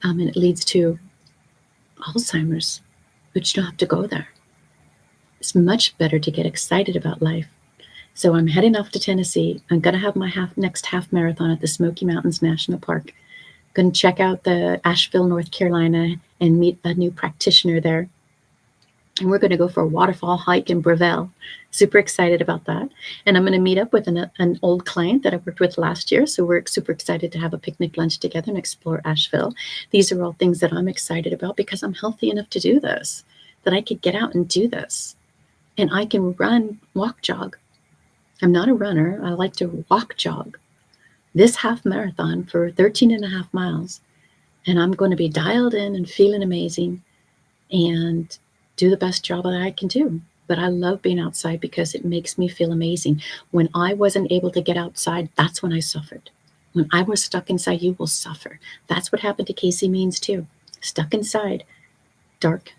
and it leads to Alzheimer's. But you don't have to go there. It's much better to get excited about life. So I'm heading off to Tennessee. I'm going to have my next half marathon at the Smoky Mountains National Park. Going to check out the Asheville, North Carolina, and meet a new practitioner there. And we're going to go for a waterfall hike in Breville. Super excited about that. And I'm going to meet up with an old client that I worked with last year. So we're super excited to have a picnic lunch together and explore Asheville. These are all things that I'm excited about because I'm healthy enough to do this, that I could get out and do this. And I can run, walk, jog. I'm not a runner. I like to walk, jog. This half marathon for 13 and a half miles. And I'm going to be dialed in and feeling amazing and do the best job that I can do. But I love being outside because it makes me feel amazing. When I wasn't able to get outside, that's when I suffered. When I was stuck inside, you will suffer. That's what happened to Casey Means too. Stuck inside, dark.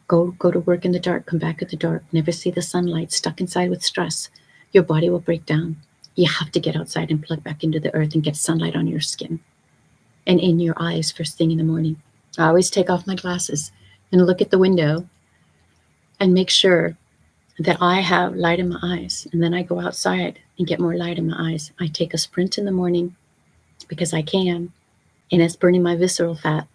Go to work in the dark, come back at the dark, never see the sunlight, stuck inside with stress. Your body will break down. You have to get outside and plug back into the earth and get sunlight on your skin and in your eyes first thing in the morning. I always take off my glasses and look at the window and make sure that I have light in my eyes. And then I go outside and get more light in my eyes. I take a sprint in the morning because I can, and it's burning my visceral fat.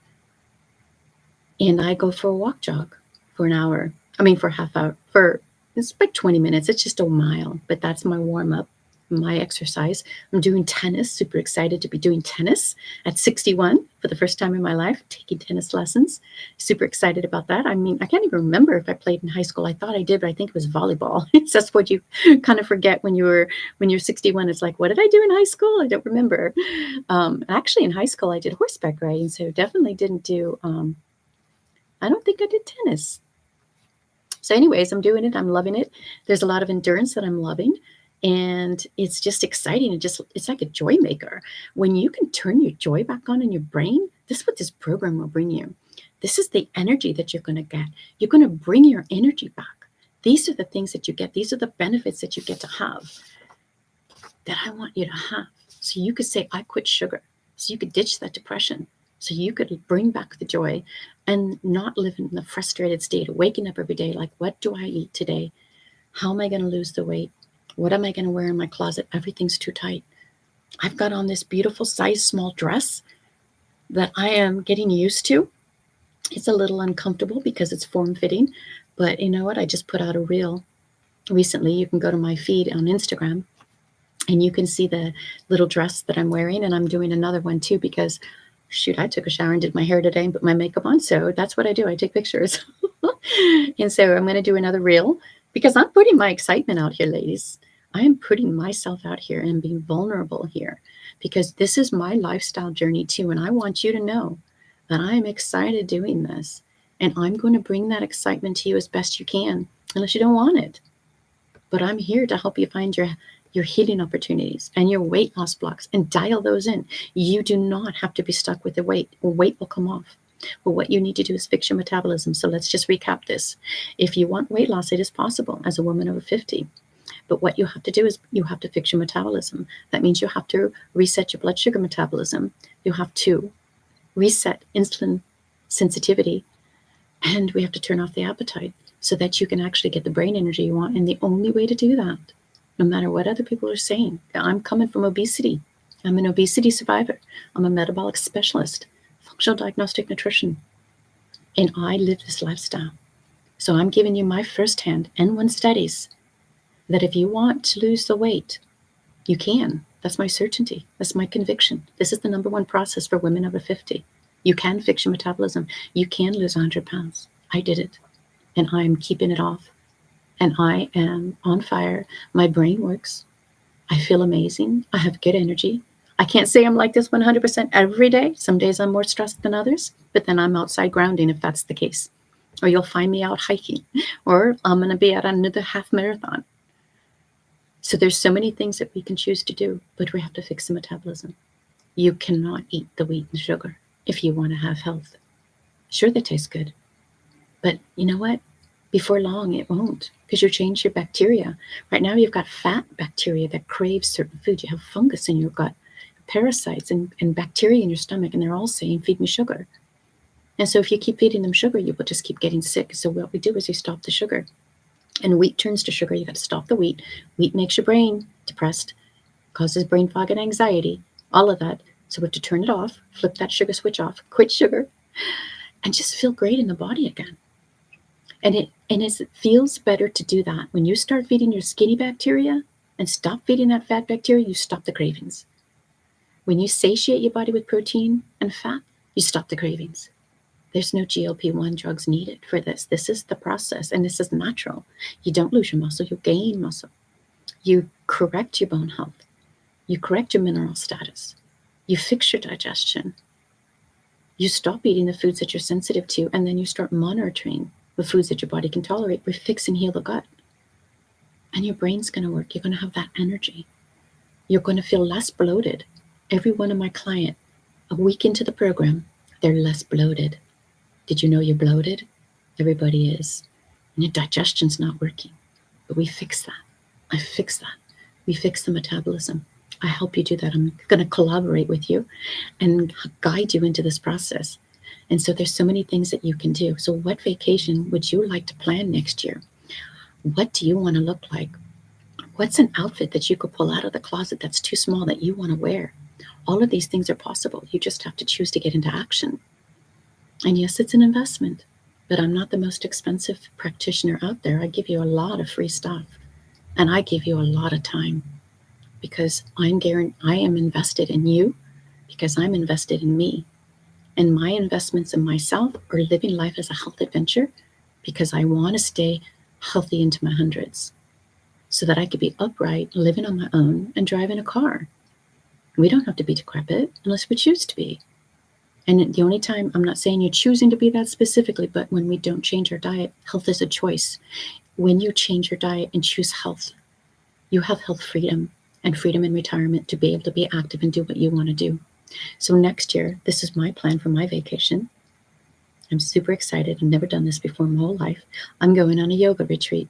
And I go for a walk jog for an hour. For a half hour, for It's like 20 minutes. It's just a mile, but that's my warm up, my exercise. I'm doing tennis, super excited to be doing tennis at 61 for the first time in my life, taking tennis lessons. Super excited about that. I mean, I can't even remember if I played in high school. I thought I did, but I think it was volleyball. It's just what you kind of forget when you're 61. It's like, what did I do in high school? I don't remember. Actually, in high school, I did horseback riding, so definitely didn't do. I don't think I did tennis. So anyways, I'm doing it. I'm loving it. There's a lot of endurance that I'm loving. And it's just exciting. It's like a joy maker. When you can turn your joy back on in your brain, this is what this program will bring you. This is the energy that you're going to get. You're going to bring your energy back. These are the things that you get. These are the benefits that you get to have that I want you to have. So you could say, I quit sugar. So you could ditch that depression. So you could bring back the joy and not live in the frustrated state of waking up every day like, what do I eat today? How am I going to lose the weight? What am I going to wear in my closet? Everything's too tight. I've got on this beautiful size small dress that I am getting used to. It's a little uncomfortable because it's form-fitting, but you know what? I just put out a reel recently. You can go to my feed on Instagram and you can see the little dress that I'm wearing, and I'm doing another one too because shoot, I took a shower and did my hair today and put my makeup on. So that's what I do. I take pictures. And so I'm going to do another reel because I'm putting my excitement out here, ladies. I am putting myself out here and being vulnerable here because this is my lifestyle journey too. And I want you to know that I am excited doing this. And I'm going to bring that excitement to you as best you can, unless you don't want it. But I'm here to help you find your healing opportunities and your weight loss blocks and dial those in. You do not have to be stuck with the weight, or weight will come off. Well, what you need to do is fix your metabolism. So let's just recap this. If you want weight loss, it is possible as a woman over 50. But what you have to do is you have to fix your metabolism. That means you have to reset your blood sugar metabolism. You have to reset insulin sensitivity. And we have to turn off the appetite so that you can actually get the brain energy you want. And the only way to do that, no matter what other people are saying, I'm coming from obesity. I'm an obesity survivor. I'm a metabolic specialist, functional diagnostic nutrition. And I live this lifestyle. So I'm giving you my firsthand N1 studies that if you want to lose the weight, you can. That's my certainty. That's my conviction. This is the number one process for women over 50. You can fix your metabolism. You can lose 100 pounds. I did it. And I'm keeping it off. And I am on fire. My brain works. I feel amazing. I have good energy. I can't say I'm like this 100% every day. Some days I'm more stressed than others, but then I'm outside grounding if that's the case. Or you'll find me out hiking, or I'm going to be at another half marathon. So there's so many things that we can choose to do, but we have to fix the metabolism. You cannot eat the wheat and sugar if you want to have health. Sure, they taste good, but you know what? Before long, it won't, because you change your bacteria. Right now, you've got fat bacteria that craves certain food. You have fungus in your gut, parasites and bacteria in your stomach, and they're all saying, feed me sugar. And so if you keep feeding them sugar, you will just keep getting sick. So what we do is we stop the sugar. And wheat turns to sugar. You got to stop the wheat. Wheat makes your brain depressed, causes brain fog and anxiety, all of that. So we have to turn it off, flip that sugar switch off, quit sugar, and just feel great in the body again. And it feels better to do that. When you start feeding your skinny bacteria and stop feeding that fat bacteria, you stop the cravings. When you satiate your body with protein and fat, you stop the cravings. There's no GLP-1 drugs needed for this. This is the process, and this is natural. You don't lose your muscle, you gain muscle. You correct your bone health. You correct your mineral status. You fix your digestion. You stop eating the foods that you're sensitive to, and then you start monitoring the foods that your body can tolerate. We fix and heal the gut. And your brain's going to work. You're going to have that energy. You're going to feel less bloated. Every one of my clients, a week into the program, they're less bloated. Did you know you're bloated? Everybody is. And your digestion's not working. But we fix that. I fix that. We fix the metabolism. I help you do that. I'm going to collaborate with you and guide you into this process. And so there's so many things that you can do. So what vacation would you like to plan next year? What do you want to look like? What's an outfit that you could pull out of the closet that's too small that you want to wear? All of these things are possible. You just have to choose to get into action. And yes, it's an investment. but I'm not the most expensive practitioner out there. I give you a lot of free stuff, and I give you a lot of time because I am invested in you because I'm invested in me. And my investments in myself are living life as a health adventure because I want to stay healthy into my hundreds so that I could be upright, living on my own, and driving a car. We don't have to be decrepit unless we choose to be. And the only time, I'm not saying you're choosing to be that specifically, but when we don't change our diet, health is a choice. When you change your diet and choose health, you have health freedom and freedom in retirement to be able to be active and do what you want to do. So next year, this is my plan for my vacation. I'm super excited. I've never done this before in my whole life. I'm going on a yoga retreat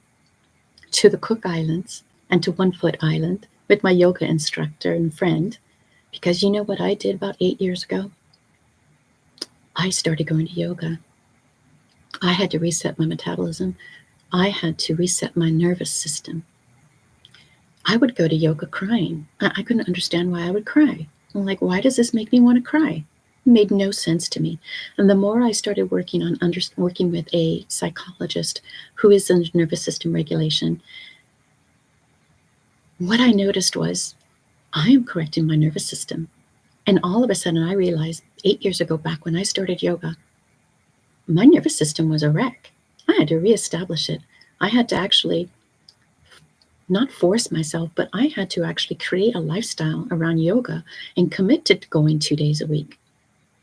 to the Cook Islands and to One Foot Island with my yoga instructor and friend. Because you know what I did about 8 years ago? I started going to yoga. I had to reset my metabolism. I had to reset my nervous system. I would go to yoga crying. I couldn't understand why I would cry. I'm like, why does this make me want to cry? It made no sense to me. And the more I started working with a psychologist who is in nervous system regulation, what I noticed was I am correcting my nervous system. And all of a sudden I realized 8 years ago, back when I started yoga, my nervous system was a wreck. I had to reestablish it. I had to actually not force myself, but I had to actually create a lifestyle around yoga and commit to going 2 days a week.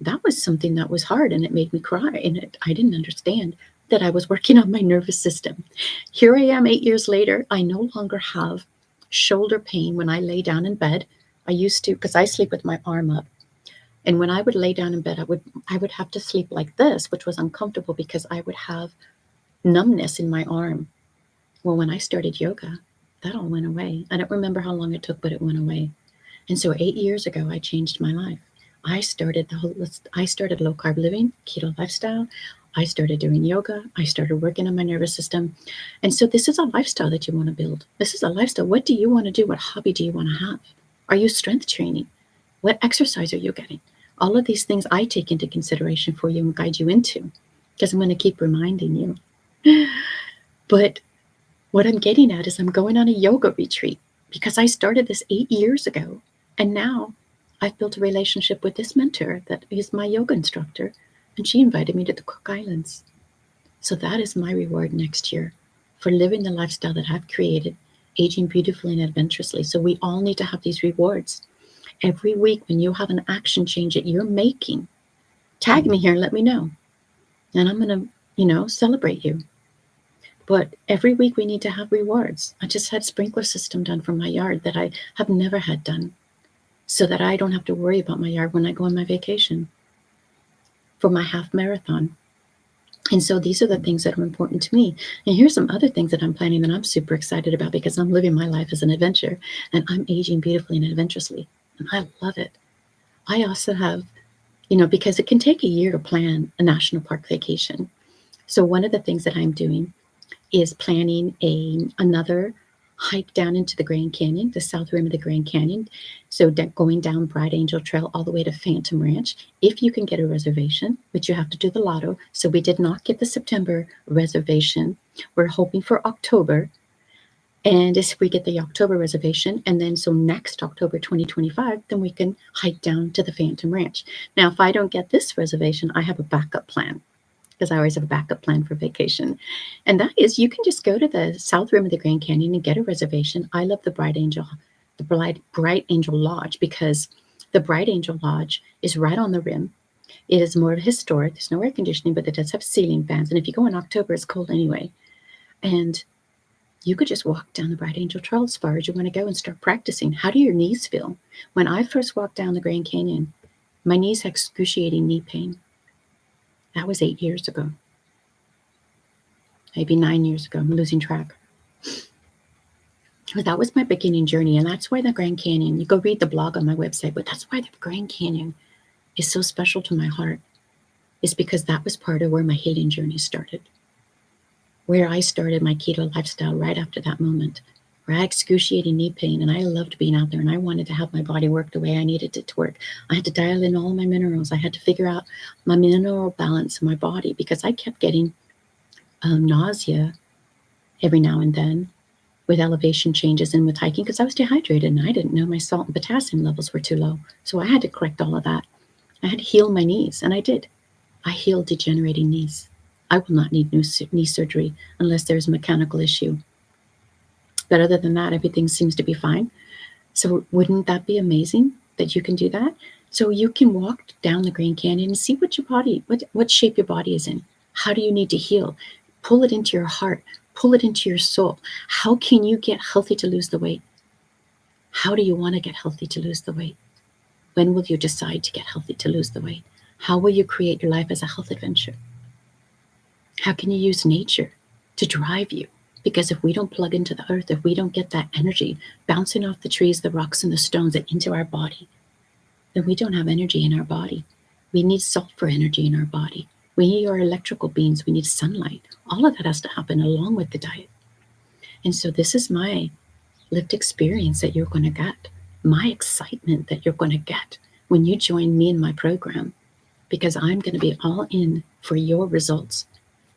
That was something that was hard, and it made me cry, and I didn't understand that I was working on my nervous system. Here I am 8 years later. I no longer have shoulder pain when I lay down in bed. I used to, because I sleep with my arm up. And when I would lay down in bed, I would have to sleep like this, which was uncomfortable because I would have numbness in my arm. Well, when I started yoga, that all went away. I don't remember how long it took, but it went away. And so 8 years ago, I changed my life. I started low carb living, keto lifestyle. I started doing yoga. I started working on my nervous system. And so this is a lifestyle that you want to build. This is a lifestyle. What do you want to do? What hobby do you want to have? Are you strength training? What exercise are you getting? All of these things I take into consideration for you and guide you into, because I'm going to keep reminding you. But what I'm getting at is I'm going on a yoga retreat because I started this 8 years ago. And now I've built a relationship with this mentor that is my yoga instructor. And she invited me to the Cook Islands. So that is my reward next year for living the lifestyle that I've created, aging beautifully and adventurously. So we all need to have these rewards. Every week when you have an action change that you're making, tag me here and let me know. And I'm going to, celebrate you. But every week we need to have rewards. I just had sprinkler system done for my yard that I have never had done so that I don't have to worry about my yard when I go on my vacation for my half marathon. And so these are the things that are important to me. And here's some other things that I'm planning that I'm super excited about because I'm living my life as an adventure and I'm aging beautifully and adventurously. And I love it. I also have, because it can take a year to plan a national park vacation. So one of the things that I'm doing is planning another hike down into the Grand Canyon, the south rim of the Grand Canyon. So going down Bright Angel Trail all the way to Phantom Ranch. If you can get a reservation, but you have to do the lotto. So we did not get the September reservation. We're hoping for October. And if we get the October reservation, and then so next October 2025, then we can hike down to the Phantom Ranch. Now, if I don't get this reservation, I have a backup plan because I always have a backup plan for vacation. And that is you can just go to the south rim of the Grand Canyon and get a reservation. I love the Bright Angel Lodge because the Bright Angel Lodge is right on the rim. It is more historic. There's no air conditioning, but it does have ceiling fans. And if you go in October, it's cold anyway. And you could just walk down the Bright Angel Trail as far as you want to go and start practicing. How do your knees feel? When I first walked down the Grand Canyon, my knees had excruciating knee pain. That was 8 years ago. Maybe 9 years ago. I'm losing track. But that was my beginning journey. And that's why the Grand Canyon, you go read the blog on my website, but that's why the Grand Canyon is so special to my heart. Is because that was part of where my healing journey started. Where I started my keto lifestyle right after that moment. Where I had excruciating knee pain and I loved being out there and I wanted to have my body work the way I needed it to work. I had to dial in all my minerals. I had to figure out my mineral balance in my body because I kept getting nausea every now and then with elevation changes and with hiking because I was dehydrated and I didn't know my salt and potassium levels were too low. So I had to correct all of that. I had to heal my knees, and I did. I healed degenerating knees. I will not need knee surgery unless there's a mechanical issue. But other than that, everything seems to be fine. So wouldn't that be amazing that you can do that? So you can walk down the Grand Canyon and see what your body, what shape your body is in. How do you need to heal? Pull it into your heart. Pull it into your soul. How can you get healthy to lose the weight? How do you want to get healthy to lose the weight? When will you decide to get healthy to lose the weight? How will you create your life as a health adventure? How can you use nature to drive you? Because if we don't plug into the earth, if we don't get that energy bouncing off the trees, the rocks, and the stones and into our body, then we don't have energy in our body. We need salt for energy in our body. We are electrical beings. We need sunlight. All of that has to happen along with the diet. And so this is my lived experience that you're going to get, my excitement that you're going to get when you join me in my program, because I'm going to be all in for your results.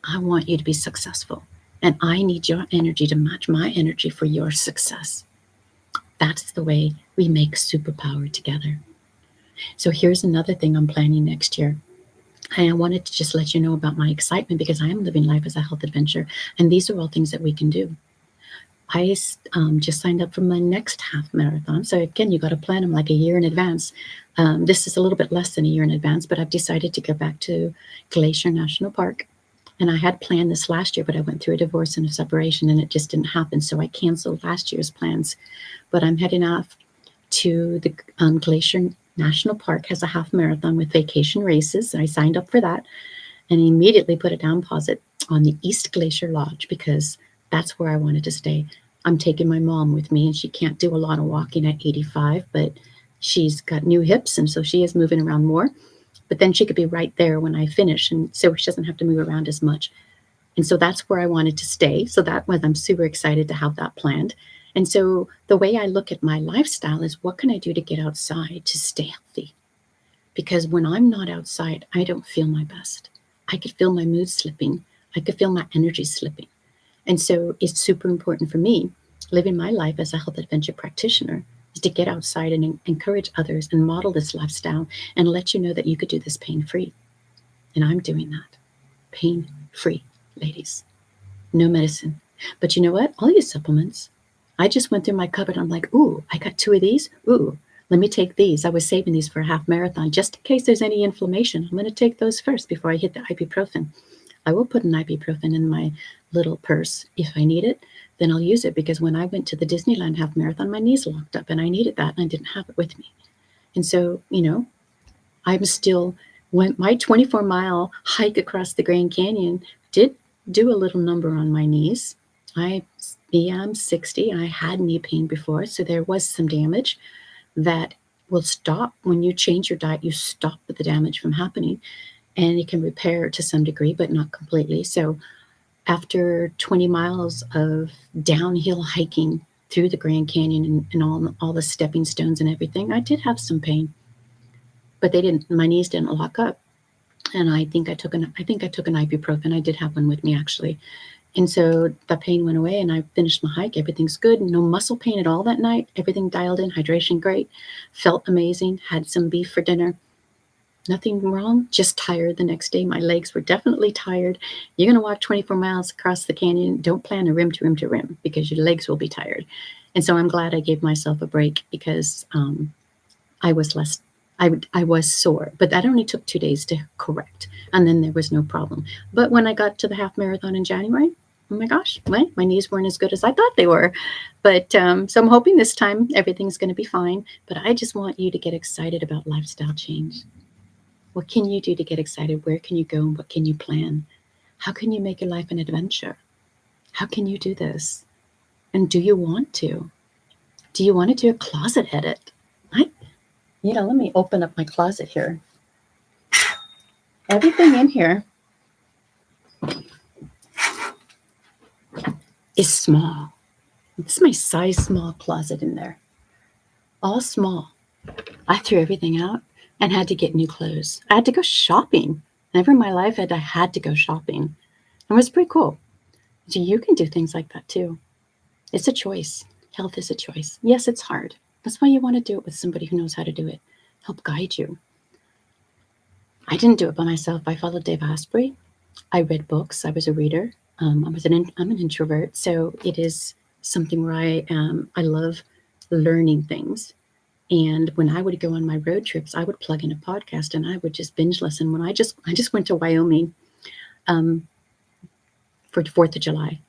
I want you to be successful, and I need your energy to match my energy for your success. That's the way we make superpower together. So here's another thing I'm planning next year. And I wanted to just let you know about my excitement because I am living life as a health adventure, and these are all things that we can do. I just signed up for my next half marathon. So again, you got to plan them like a year in advance. This is a little bit less than a year in advance, but I've decided to go back to Glacier National Park. And I had planned this last year, but I went through a divorce and a separation, and it just didn't happen. So I canceled last year's plans. But I'm heading off to the Glacier National Park, has a half marathon with vacation races. I signed up for that and immediately put a down deposit on the East Glacier Lodge because that's where I wanted to stay. I'm taking my mom with me, and she can't do a lot of walking at 85, but she's got new hips, and so she is moving around more. But then she could be right there when I finish, and so she doesn't have to move around as much. And so that's where I wanted to stay. So that was, I'm super excited to have that planned. And so the way I look at my lifestyle is what can I do to get outside to stay healthy? Because when I'm not outside, I don't feel my best. I could feel my mood slipping. I could feel my energy slipping. And so it's super important for me, living my life as a health adventure practitioner, is to get outside and encourage others and model this lifestyle and let you know that you could do this pain-free. And I'm doing that. Pain-free, ladies. No medicine. But you know what? I'll use supplements. I just went through my cupboard. I'm like, ooh, I got 2 of these. Ooh, let me take these. I was saving these for a half marathon just in case there's any inflammation. I'm going to take those first before I hit the ibuprofen. I will put an ibuprofen in my little purse if I need it. Then I'll use it because when I went to the Disneyland half marathon, my knees locked up and I needed that and I didn't have it with me. And so, I'm still, when my 24-mile hike across the Grand Canyon did do a little number on my knees. I'm 60. I had knee pain before, so there was some damage that will stop when you change your diet. You stop the damage from happening, and it can repair to some degree, but not completely. So after 20 miles of downhill hiking through the Grand Canyon and all the stepping stones and everything, I did have some pain, but my knees didn't lock up. And I think I took an ibuprofen. I did have one with me actually. And so the pain went away and I finished my hike. Everything's good. No muscle pain at all that night. Everything dialed in, hydration great. Felt amazing. Had some beef for dinner. Nothing wrong, just tired the next day. My legs were definitely tired. You're going to walk 24 miles across the canyon. Don't plan a rim to rim to rim because your legs will be tired. And so I'm glad I gave myself a break because I was sore, but that only took 2 days to correct. And then there was no problem. But when I got to the half marathon in January, oh my gosh, my knees weren't as good as I thought they were. But so I'm hoping this time everything's going to be fine. But I just want you to get excited about lifestyle change. What can you do to get excited? Where can you go and what can you plan? How can you make your life an adventure? How can you do this? And do you want to? Do you want to do a closet edit? Let me open up my closet here. Everything in here is small. This is my size small closet in there. All small. I threw everything out and had to get new clothes. I had to go shopping. Never in my life I had to go shopping. It was pretty cool. So you can do things like that too. It's a choice. Health is a choice. Yes, it's hard. That's why you want to do it with somebody who knows how to do it, help guide you. I didn't do it by myself. I followed Dave Asprey. I read books. I was a reader. I'm an introvert, so it is something where I love learning things. And when I would go on my road trips, I would plug in a podcast and I would just binge listen. When I just went to Wyoming for 4th of July,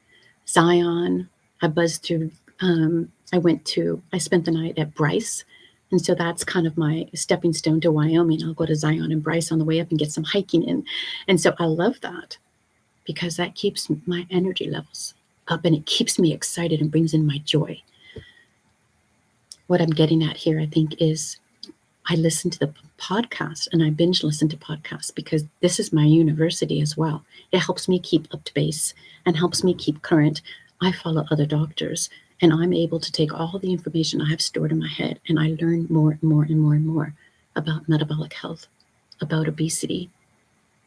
Zion. I buzzed through. I spent the night at Bryce. And so that's kind of my stepping stone to Wyoming. I'll go to Zion and Bryce on the way up and get some hiking in. And so I love that because that keeps my energy levels up and it keeps me excited and brings in my joy. What I'm getting at here, I think, is I listen to the podcast and I binge listen to podcasts because this is my university as well. It helps me keep up to base and helps me keep current. I follow other doctors and I'm able to take all the information I have stored in my head and I learn more and more and more and more about metabolic health, about obesity,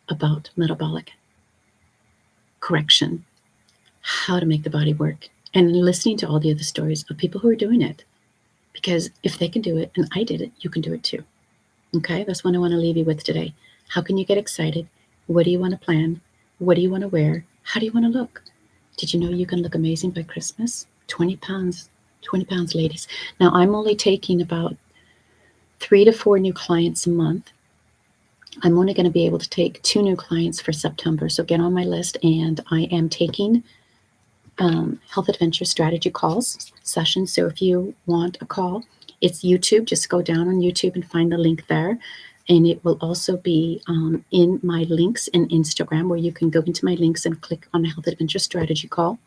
about metabolic correction, how to make the body work, and listening to all the other stories of people who are doing it. Because if they can do it and I did it, you can do it too. Okay, that's what I want to leave you with today. How can you get excited? What do you want to plan? What do you want to wear? How do you want to look? Did you know you can look amazing by Christmas? 20 pounds, ladies. Now, I'm only taking about 3 to 4 new clients a month. I'm only going to be able to take 2 new clients for September. So get on my list, and I am taking health adventure strategy calls sessions. So if you want a call, it's YouTube. Just go down on YouTube and find the link there. And it will also be in my links in Instagram, where you can go into my links and click on a health adventure strategy call.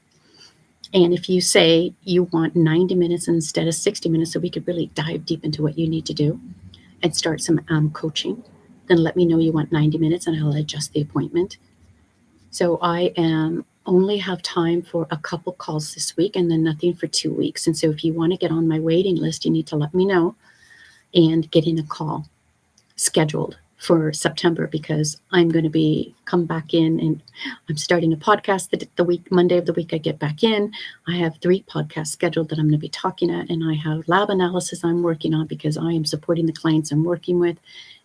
And if you say you want 90 minutes instead of 60 minutes, so we could really dive deep into what you need to do and start some coaching, then let me know you want 90 minutes and I'll adjust the appointment. So I only have time for a couple calls this week and then nothing for 2 weeks. And so if you want to get on my waiting list, you need to let me know and get in a call scheduled for September, because I'm going to come back in and I'm starting a podcast the week, Monday of the week I get back in. I have 3 podcasts scheduled that I'm going to be talking at, and I have lab analysis I'm working on because I am supporting the clients I'm working with.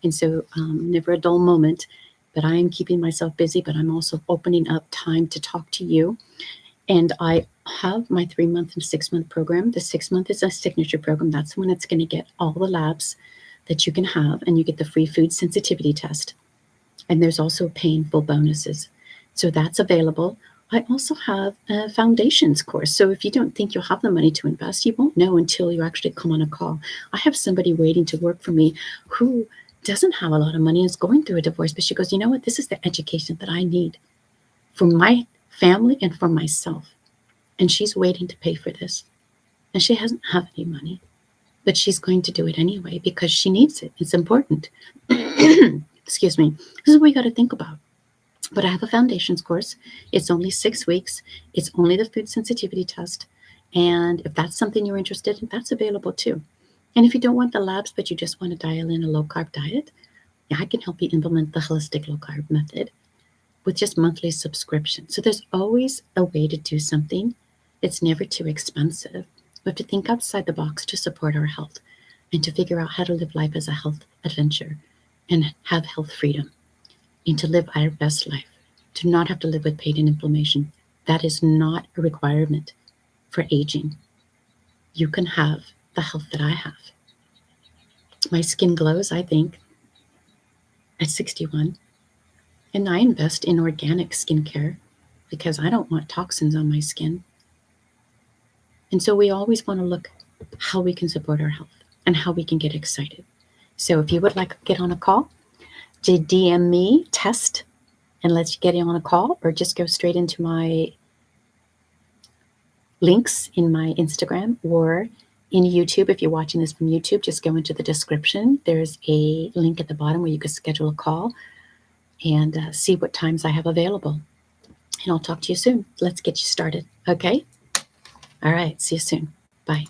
And so never a dull moment, but I am keeping myself busy, but I'm also opening up time to talk to you. And I have my 3-month and 6-month program. The 6-month is a signature program. That's when it's going to get all the labs that you can have, and you get the free food sensitivity test. And there's also painful bonuses. So that's available. I also have a foundations course. So if you don't think you'll have the money to invest, you won't know until you actually come on a call. I have somebody waiting to work for me who doesn't have a lot of money and is going through a divorce, but she goes, you know what? This is the education that I need for my family and for myself. And she's waiting to pay for this. And she doesn't have any money, but she's going to do it anyway because she needs it. It's important. Excuse me. This is what we got to think about. But I have a foundations course. It's only 6 weeks. It's only the food sensitivity test. And if that's something you're interested in, that's available too. And if you don't want the labs, but you just want to dial in a low-carb diet, I can help you implement the holistic low-carb method with just monthly subscription. So there's always a way to do something. It's never too expensive. We have to think outside the box to support our health and to figure out how to live life as a health adventure and have health freedom and to live our best life, to not have to live with pain and inflammation. That is not a requirement for aging. You can have the health that I have. My skin glows, I think, at 61. And I invest in organic skincare because I don't want toxins on my skin. And so we always want to look how we can support our health and how we can get excited. So if you would like to get on a call, DM me, test, and let's get on a call, or just go straight into my links in my Instagram or in YouTube. If you're watching this from YouTube, just go into the description. There's a link at the bottom where you can schedule a call and see what times I have available. And I'll talk to you soon. Let's get you started. Okay? All right. See you soon. Bye.